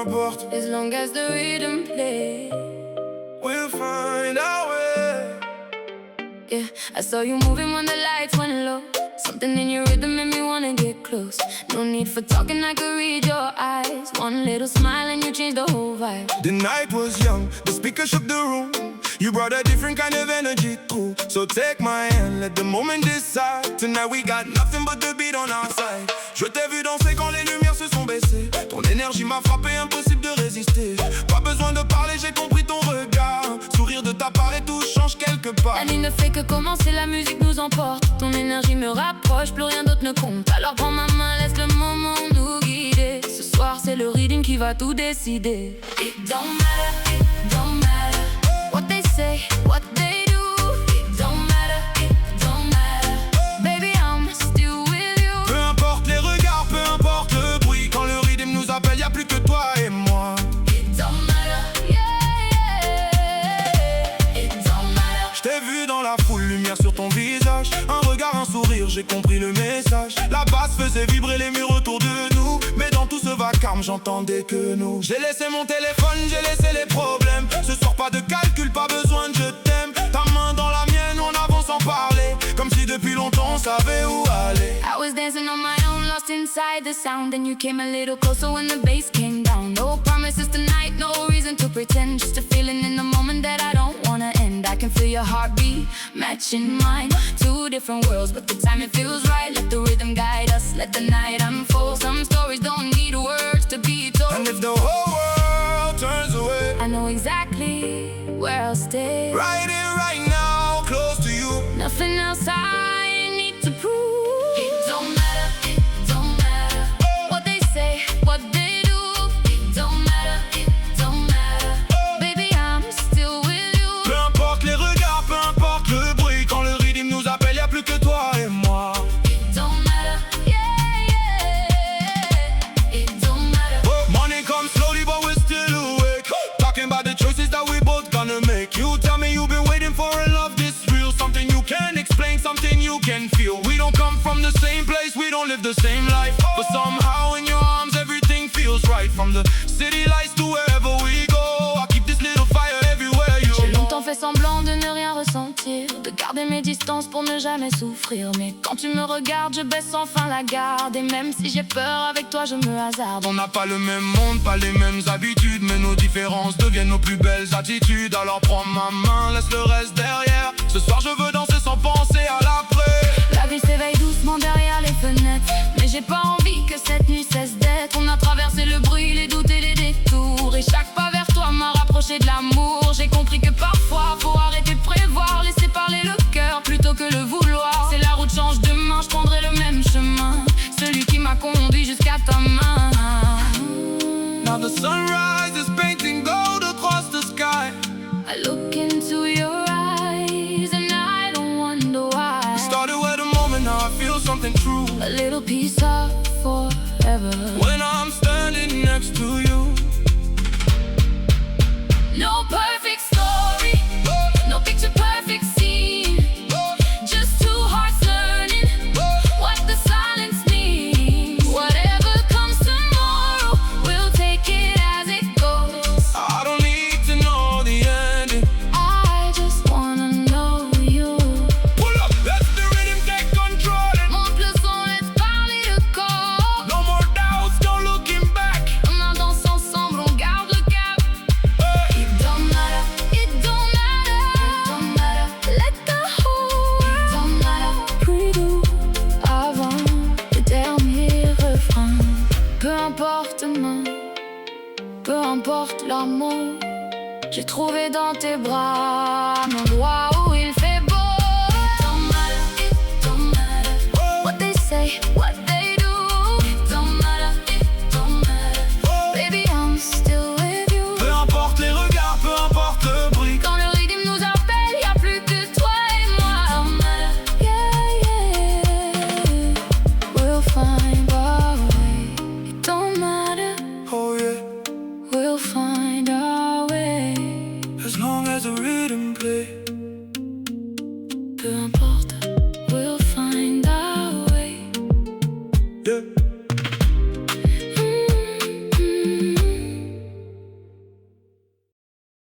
importe. As long as the rhythm plays, We'll find our way. yeah. I saw you moving when the lights went low. Something in your rhythm made me wanna get close. No need for talking, I could read your eyes. One little smile and you changed the whole vibe. The night was young, the speaker shook the room. You brought a different kind of energy through. So take my hand, let the moment decide. Tonight we got nothing but the beat on our side. Je t'ai vu danser quand les lumières se sont baissées. Ton énergie m'a frappé, impossible de résister. Pas besoin de parler, j'ai compris ton regard. Sourire de ta part et tout change quelque part. La nuit ne fait que commencer, la musique nous emporte. Ton énergie me rapproche, plus rien d'autre ne compte. Alors prends ma main, laisse le moment nous guider. Ce soir c'est le rhythm qui va tout décider. It don't matter, it don't matter what they say, what they do. It don't matter, baby I'm still with you. Peu importe les regards, peu importe le bruit. Quand le rythme nous appelle, y'a plus que toi et moi. It don't matter, yeah, it don't matter. Je t'ai vu dans la foule, lumière sur ton visage. Un regard, un sourire, j'ai compris le message. La basse faisait vibrer les murs autour de nous. Mais dans tout ce vacarme, j'entendais que nous. J'ai laissé mon téléphone, j'ai laissé les problèmes. Ce soir pas de calcul, pas besoin de je t'aime. Ta main dans la mienne, on avance sans parler. Comme si depuis longtemps on savait où aller. I was dancing on my own, lost inside the sound. And you came a little closer when the bass came down. No promises tonight, no reason to pretend. Just a feeling in the moment that I don't wanna end. I can feel your heartbeat matching mine. Two different worlds, but the time it feels right. Let the rhythm guide us, let the night unfold. Some stories don't need words to be told. And if the whole world turns away, I know exactly where I'll stay. right here, right now, close to you. Nothing else I need to prove. It don't matter what they say, what they do. It don't matter, baby I'm still with you. Peu importe les regards, peu importe le bruit. Quand le rythme nous appelle, y'a plus que toi et moi. It don't matter, yeah, it don't matter. Money comes slowly, but we're still awake. Talking about the choices that we both gonna make. You tell me you've been waiting for a love this real. Something you can explain, something you can feel. We don't come from the same place, we don't live the same life. But somehow in your arms everything feels right. From the city lights to wherever we go, I keep this little fire everywhere you J'ai go. longtemps fait semblant de ne rien ressentir, de garder mes distances pour ne jamais souffrir. Mais quand tu me regardes, je baisse enfin la garde. Et même si j'ai peur, avec toi je me hasarde. On n'a pas le même monde, pas les mêmes habitudes, mais nos différences deviennent nos plus belles attitudes. Alors prends ma main, laisse le reste derrière. Ce soir je veux danser sans penser à l'après. La vie s'éveille doucement derrière les fenêtres, mais j'ai pas envie que cette nuit cesse d'être. On a traversé le bruit, les doutes et les détours, et chaque pas vers toi m'a rapproché de l'amour. J'ai compris que parfois faut arrêter de prévoir, laisser parler le cœur plutôt que le vouloir. Si la route change demain, je prendrai le même chemin, celui qui m'a conduit jusqu'à ta main. Now the sunrise is painting gold across the sky. I look into your eyes and I don't wonder why. Started with a moment, now I feel something true. A little piece of forever. When I'm standing next to you. No perfect story, no picture perfect scene. Just two hearts learning what the silence means. Whatever comes tomorrow, we'll take it as it goes. I don't need to know the ending. I just wanna know you. Pull up, let the rhythm take control. Monte le son, let's parler de corps. No more doubts, no looking back. On a dansé ensemble, on garde le cap. It don't matter, let the whole world preview avant le dernier refrain. Peu importe demain, peu importe l'amour, j'ai trouvé dans tes bras un endroit où il fait beau. It don't matter what they say, what they do. It don't matter, baby I'm still with you. Peu importe les regards, peu importe le bruit. Quand le rythme nous appelle, y'a plus que toi et moi. It don't matter, yeah, we'll find our way. It don't matter, Oh yeah, we'll find our way. as long as the rhythm play. Peu importe, we'll find our way. Yeah.